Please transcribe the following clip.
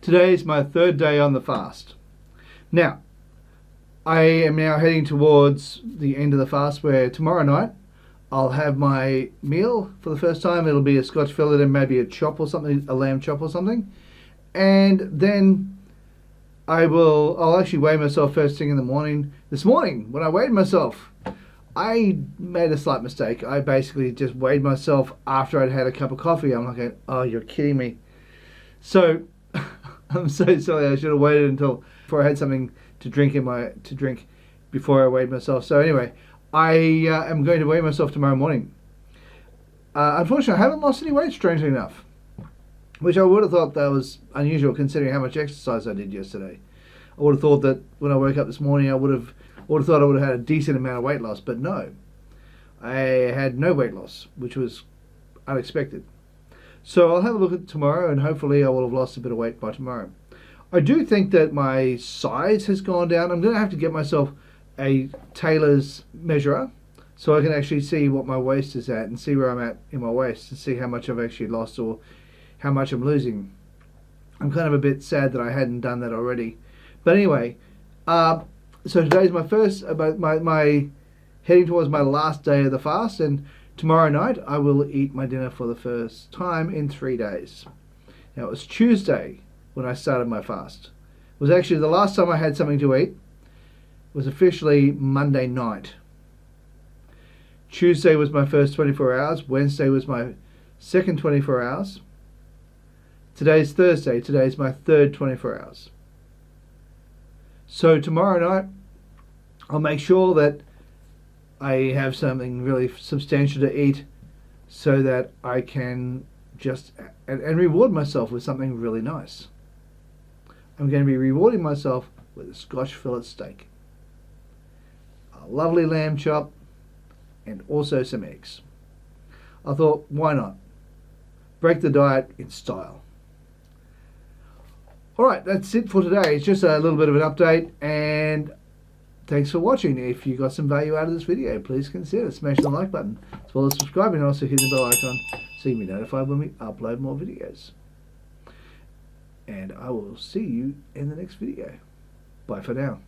Today is my third day on the fast. Now, I am now heading towards the end of the fast, where tomorrow night I'll have my meal for the first time. It'll be a Scotch fillet and maybe a chop or something, a lamb chop or something. And then I'll actually weigh myself first thing in the morning. This morning, when I weighed myself, I made a slight mistake. I basically just weighed myself after I'd had a cup of coffee. I'm like, oh, you're kidding me. So I'm so sorry. I should have waited until before I had something to drink before I weighed myself. So anyway, I am going to weigh myself tomorrow morning. Unfortunately, I haven't lost any weight, strangely enough, which I would have thought that was unusual considering how much exercise I did yesterday. I would have thought that when I woke up this morning, I would have thought I would have had a decent amount of weight loss, but no, I had no weight loss, which was unexpected. So I'll have a look at tomorrow, and hopefully I will have lost a bit of weight by tomorrow. I do think that my size has gone down. I'm going to have to get myself a tailor's measurer so I can actually see what my waist is at and see where I'm at in my waist and see how much I've actually lost or how much I'm losing. I'm kind of a bit sad that I hadn't done that already. But anyway, so today's my first, my heading towards my last day of the fast, and tomorrow night I will eat my dinner for the first time in 3 days. Now, it was Tuesday when I started my fast. It was actually the last time I had something to eat. It was officially Monday night. Tuesday was my first 24 hours. Wednesday was my second 24 hours. Today's Thursday. Today's my third 24 hours. So tomorrow night, I'll make sure that I have something really substantial to eat so that I can just and reward myself with something really nice. I'm going to be rewarding myself with a Scotch fillet steak, a lovely lamb chop, and also some eggs. I thought, why not? Break the diet in style. Alright, that's it for today. It's just a little bit of an update, and thanks for watching. If you got some value out of this video, please consider smashing the like button, as well as subscribing, and also hit the bell icon so you can be notified when we upload more videos. And I will see you in the next video. Bye for now.